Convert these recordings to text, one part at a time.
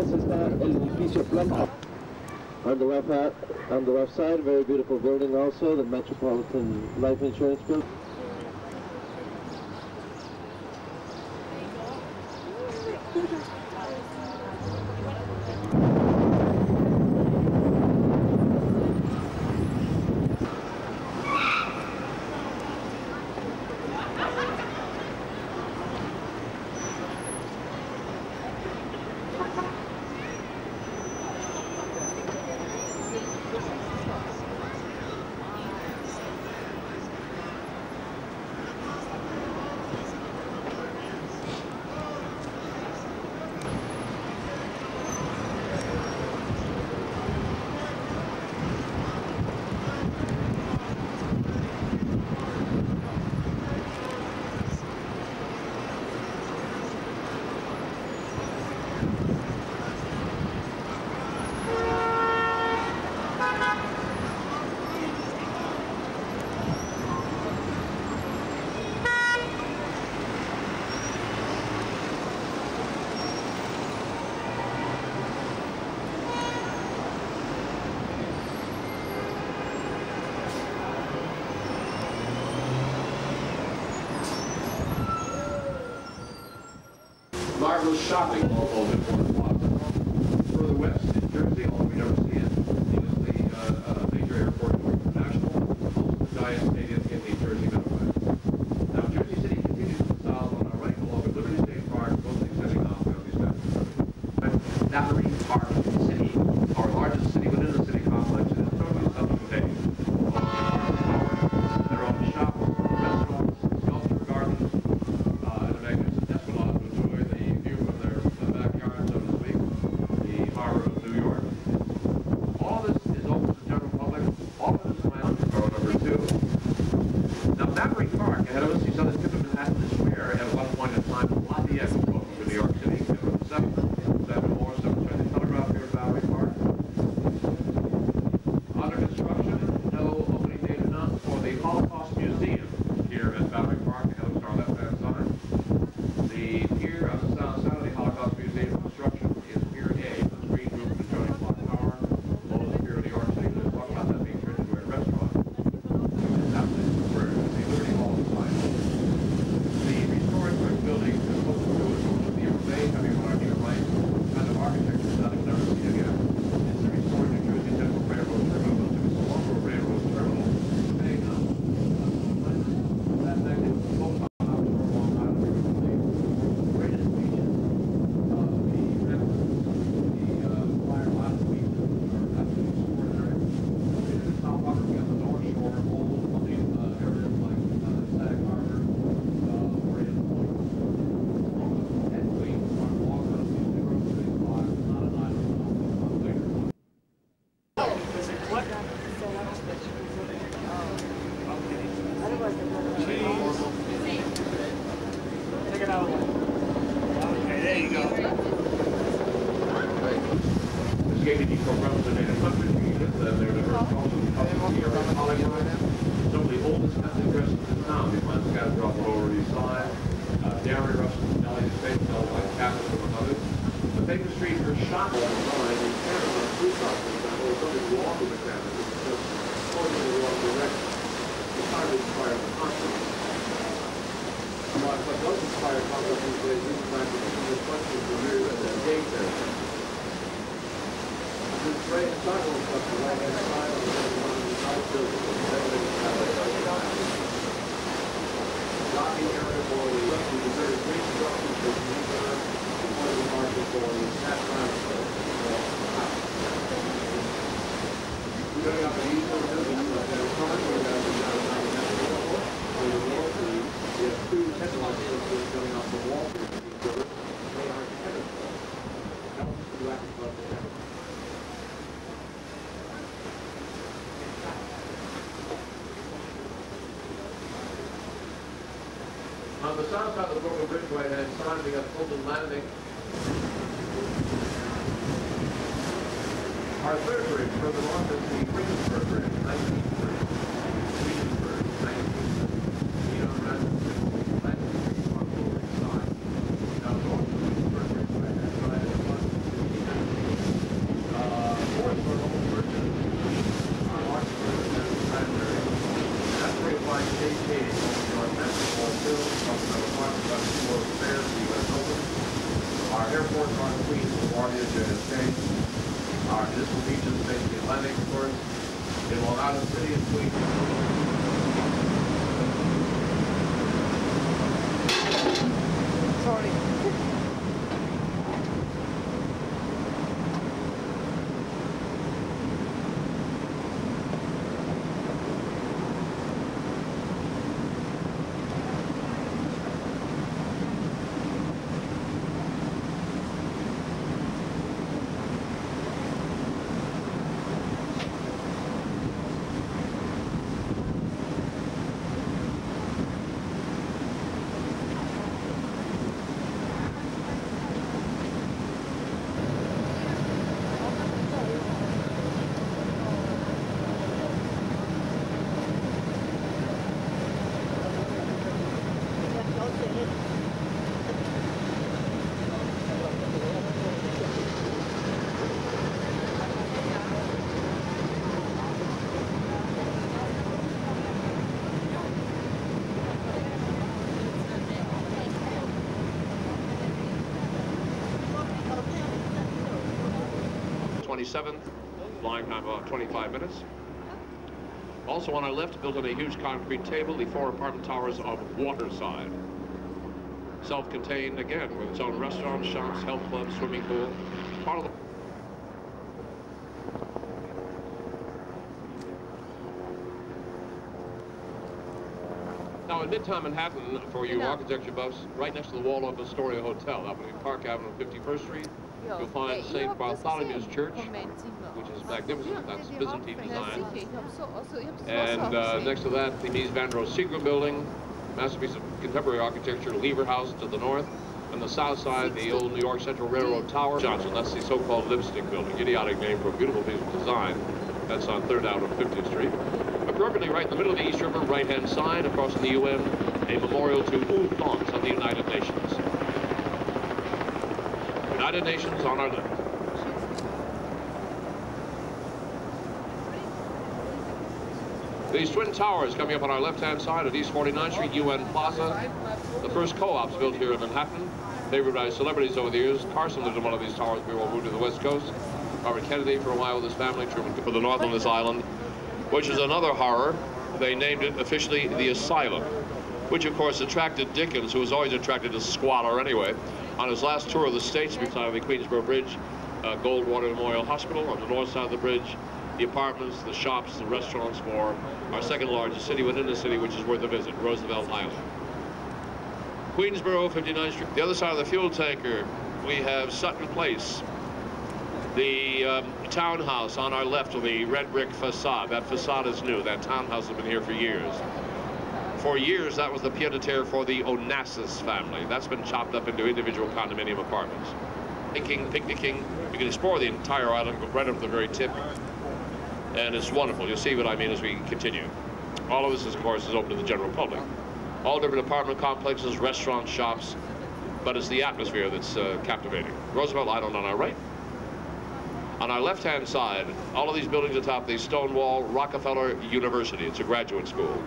Entonces está el edificio Plum. On the left side, very beautiful building also, the Metropolitan Life Insurance Building. Marvelous shopping mall over at Fort Plaza. Further west in Jersey, although we never see it, is the major airport international, also the Giant Stadium in the Jersey Meadowlands. Now, Jersey City continues to the south on our right along with Liberty State Park, mostly setting off on these maps. Natalie Park City, our largest city within the city complex, is totally self-contained. Their own shops, restaurants, sculpture gardens, and a magnificent esplanade to enjoy the view of their backyard, so to speak, the harbor of New York. All this is open to the general public. All of this is my number 2. Now, Maverick Park, ahead of us, you saw the tip of Manhattan Square at one point in time, Lafayette, welcome to New York City, November 7th. Samuel Morse, Secretary of the Telegraph here at Maverick Park. Under construction, no opening date announced for the Holocaust Museum here at Maverick Park, ahead of us on our left-hand side. The pier on the south side of the Holocaust Museum construction is Pier A, the screen roof adjoining Clock Tower, lowest pier in New York City. We'll talk about that being turned into a restaurant, which is happening where the Liberty Hall is side. The restored brick building is supposed to do with the Bay having on our new right, kind of architecture that we'll never see again. It's the restored New Jersey Central Railroad Terminal, which is no longer a railroad terminal. Paying us that magnificent boat on Long Island River, the greatest beaches of the fire last week are absolutely extraordinary. In the South Harbor, on the North Shore, old floating areas like Sag Harbor, Orient Point, and Queens are all going to be New York City live. It's not an island, I'll later. Take it out. Okay, there you go. This gave you from representative countries, they're diverse also here in Hollywood. Some of the oldest ethnic restaurants in town, you find scattered throughout the Lower East Side. Dairy restaurants, Nelly the Steak, like Catholic, among others. The Baker Street for shop all the time in Canada, on food shops, for example, it's only walk with the cameras, it's just pointing in the wrong direction. It's hardly inspired constantly. But those inspired constantly these days, this is like the question for years at the gate there. This great sidewalk up the right-hand side of the house building, docking area for the very great structures for the one of the market for the Cat Transfer. Going up the east of the building, there's coming down the on the north, we have 2 satellite systems going up the Wall Street. They are together. That was the last above the heaven. On the south side of the Brooklyn Bridge, right-hand side, we got Fulton Landing. Our third bridge further north is the Regensburg Bridge, 19th Bridge. Regensburg, 19th. Neon Red, 19th. Landing on the Lower East Side. Now north of the Regensburg Bridge, right-hand side, is one California to escape. Our municipal beaches face the Atlantic, of course. In Long Island City and Queens. Sorry. Flying time about 25 minutes. Also on our left, built on a huge concrete table, the 4 apartment towers of Waterside. Self-contained again, with its own restaurants, shops, health clubs, swimming pool. Part of the Now in Midtown Manhattan, for you architecture buffs, right next to the Waldorf Astoria Hotel, up on Park Avenue, 51st Street, you'll find St. Bartholomew's Church, which is magnificent. That's Byzantine design. And next to that, the Mies van der Rohe building, masterpiece of contemporary architecture, Lever House to the north. On the south side, the old New York Central Railroad Tower. Johnson, that's the so-called Lipstick Building, idiotic name for a beautiful piece of design. That's on 3rd Avenue, 50th Street. Appropriately right in the middle of the East River, right-hand side, across from the UN, a memorial to U Thant of the United Nations. United Nations on our left. These twin towers coming up on our left-hand side at East 49th Street, UN Plaza. The first co-ops built here in Manhattan, favored by celebrities over the years. Carson lived in one of these towers before moved to the West Coast. Robert Kennedy for a while with his family, Truman for the north on this island, which is another horror. They named it officially the Asylum, which of course attracted Dickens, who was always attracted to squalor anyway. On his last tour of the States, beside of the Queensboro Bridge, Goldwater Memorial Hospital on the north side of the bridge, the apartments, the shops, the restaurants for our second largest city within the city, which is worth a visit, Roosevelt Island. Queensboro, 59th Street. The other side of the fuel tanker, we have Sutton Place. The townhouse on our left with the red brick facade. That facade is new. That townhouse has been here for years. For years, that was the pied-à-terre for the Onassis family. That's been chopped up into individual condominium apartments. Picnicking, you can explore the entire island, go right up to the very tip. And it's wonderful. You'll see what I mean as we continue. All of this, of course, is open to the general public. All different apartment complexes, restaurants, shops, but it's the atmosphere that's captivating. Roosevelt Island on our right. On our left-hand side, all of these buildings atop the stone wall, Rockefeller University. It's a graduate school.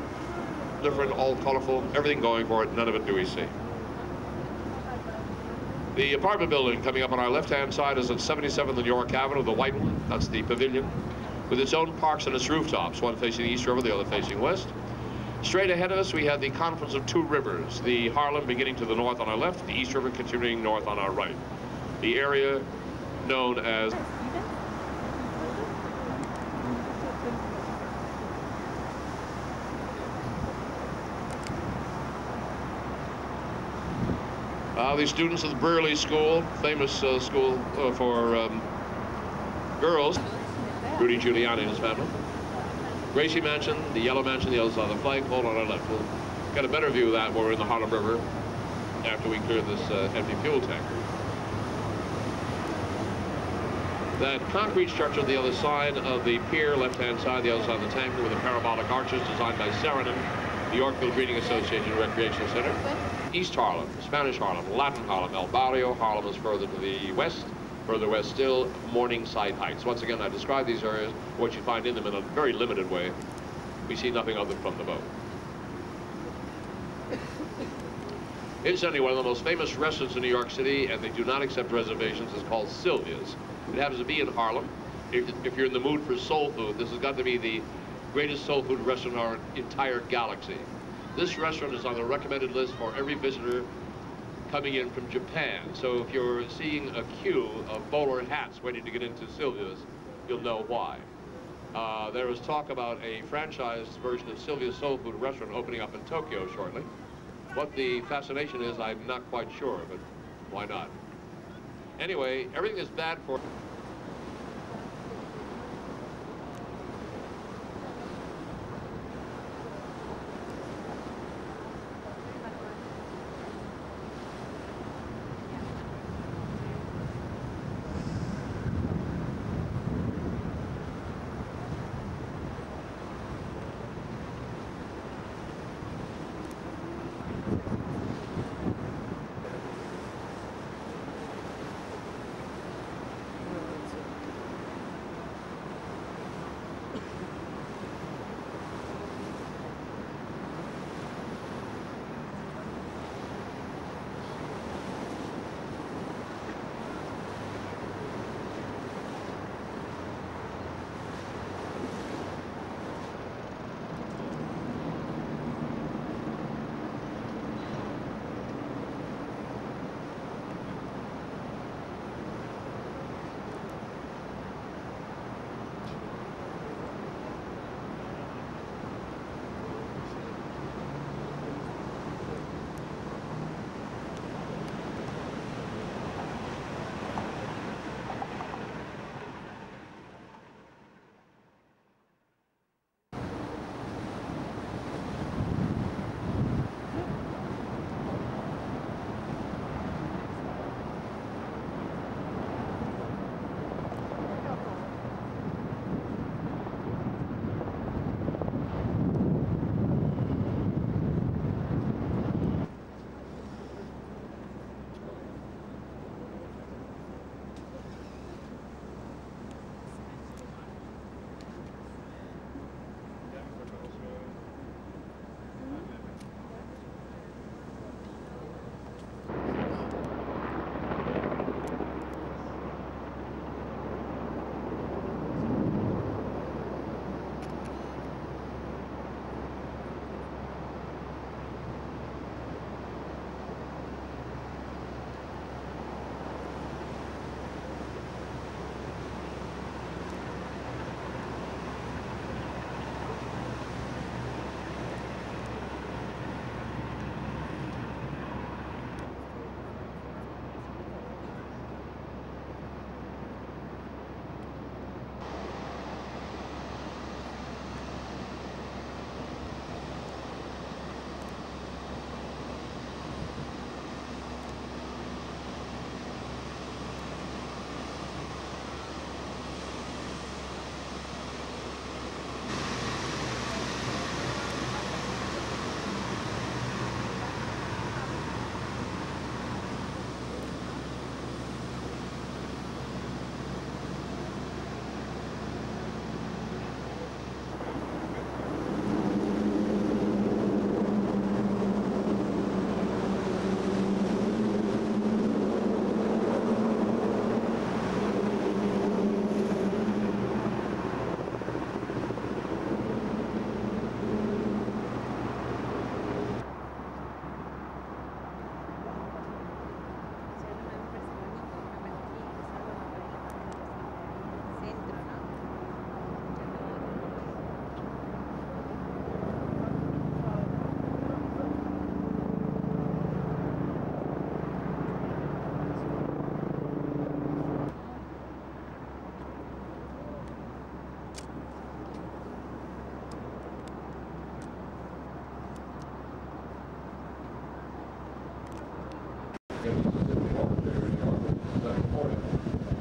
Different, all colorful, everything going for it, none of it do we see. The apartment building coming up on our left-hand side is at 77th and York Avenue, the white one. That's the Pavilion, with its own parks and its rooftops, one facing the East River, the other facing west. Straight ahead of us, we have the confluence of 2 rivers, the Harlem beginning to the north on our left, the East River continuing north on our right. The area known as the students of the Brearley School, famous school for girls. Rudy Giuliani and his family. Gracie Mansion, the yellow mansion, the other side of the flagpole on our left. We'll get a better view of that when we're in the Harlem River after we clear this empty fuel tanker. That concrete structure on the other side of the pier, left-hand side, the other side of the tanker, with the parabolic arches designed by Saarinen, the Yorkville Breeding Association Recreational Center. East Harlem, Spanish Harlem, Latin Harlem, El Barrio. Harlem is further to the west. Further west still, Morningside Heights. Once again, I describe these areas, what you find in them in a very limited way. We see nothing other from the boat. Incidentally, one of the most famous restaurants in New York City, and they do not accept reservations, is called Sylvia's. It happens to be in Harlem. If you're in the mood for soul food, this has got to be the greatest soul food restaurant in our entire galaxy. This restaurant is on the recommended list for every visitor coming in from Japan. So if you're seeing a queue of bowler hats waiting to get into Sylvia's, you'll know why. There is talk about a franchise version of Sylvia's Soul Food restaurant opening up in Tokyo shortly. What the fascination is, I'm not quite sure, but why not? Anyway, everything is bad for...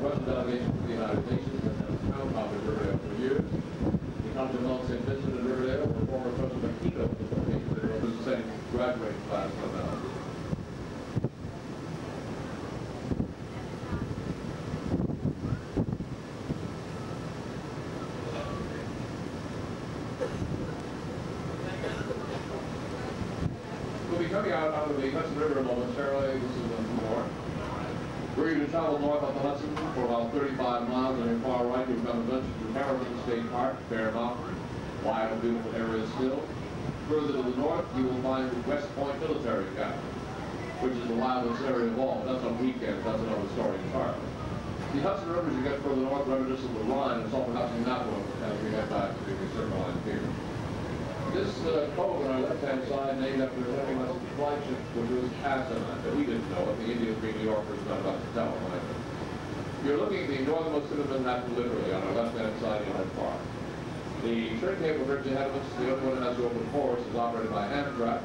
Russian delegation to the United Nations and has found out in Riverdale for years. The Continental St. Vincent in Riverdale, where former President Aquino was located. They were the same graduating class from now. We'll be coming out of the Hudson River momentarily. This is the north. We're going to travel north on the Hudson for about 35 miles. On your far right, you've got eventually to Harriman State Park, Bear Mountain, wild, beautiful area still. Further to the north, you will find West Point Military Academy, which is the wildest area of all. That's on weekends. That's another story entirely. The Hudson River, as you get further north, reminiscent of the Rhine, is all perhaps not one as we head back to the Circle Line here. This cove on our left-hand side, named after Henry Hudson's flagship, which was Asinine, but he didn't know it. The Indians, being New Yorkers, not about to tell him. You're looking at the northernmost tip of Manhattan, literally, on our left-hand side in Hyde Park. The train cable bridge ahead of us, the only one that has to open for us, is operated by Amtrak.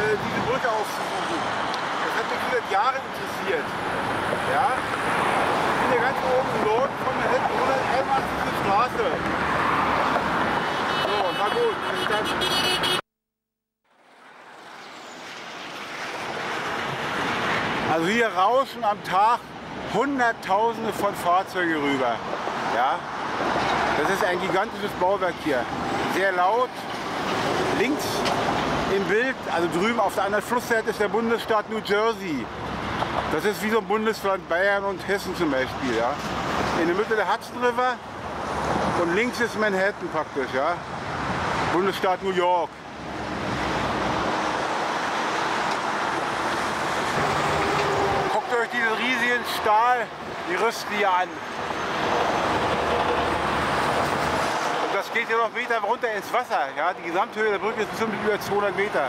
Diese Brücke aufzusuchen. Das hat mich seit Jahren interessiert. Ja? Ich bin ja ganz oben im Norden von Manhattan, 181. Straße. So, na gut, bis dann. Also hier rauschen am Tag Hunderttausende von Fahrzeugen rüber. Ja? Das ist ein gigantisches Bauwerk hier. Sehr laut. Links im Bild, also drüben auf der anderen Flussseite, ist der Bundesstaat New Jersey. Das ist wie so ein Bundesland Bayern und Hessen zum Beispiel. Ja? In der Mitte der Hudson River und links ist Manhattan praktisch. Ja? Bundesstaat New York. Guckt euch diesen riesigen Stahl, die Rüsten hier an. Das geht hier noch Meter runter ins Wasser. Ja? Die Gesamthöhe der Brücke ist bestimmt über 200 Meter.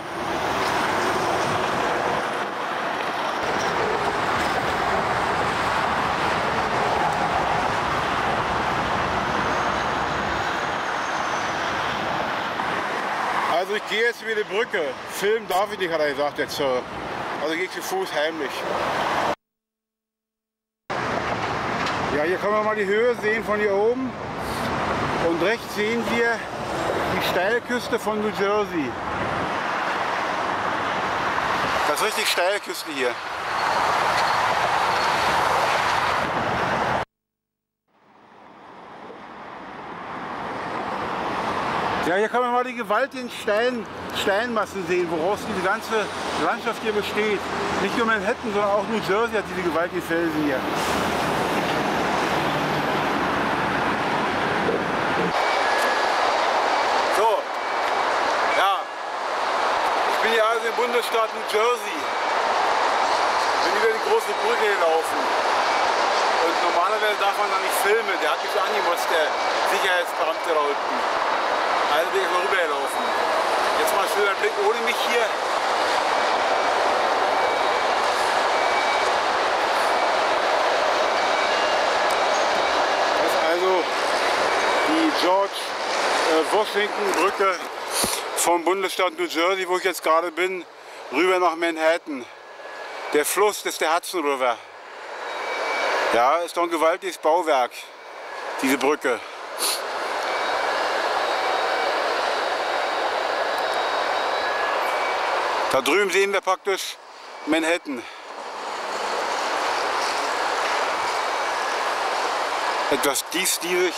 Also ich gehe jetzt über die Brücke. Filmen darf ich nicht, hat er gesagt jetzt. Also gehe ich zu Fuß heimlich. Ja, hier kann man mal die Höhe sehen von hier oben. Und rechts sehen wir die Steilküste von New Jersey. Das ist richtig steile Küste hier. Ja, hier kann man mal die gewaltigen Steinmassen sehen, woraus diese ganze Landschaft hier besteht. Nicht nur Manhattan, sondern auch New Jersey hat diese gewaltigen Felsen hier. Im Bundesstaat New Jersey. Bin über die große Brücke gelaufen. Und normalerweise darf man da nicht filmen. Der hat mich so angemotzt, der Sicherheitsbeamte da unten. Also bin ich mal rübergelaufen. Jetzt mal ein schöner Blick ohne mich hier. Das ist also die George Washington Brücke vom Bundesstaat New Jersey, wo ich jetzt gerade bin, rüber nach Manhattan. Der Fluss, das ist der Hudson River. Ja, ist doch ein gewaltiges Bauwerk, diese Brücke. Da drüben sehen wir praktisch Manhattan. Etwas tiefstiefig.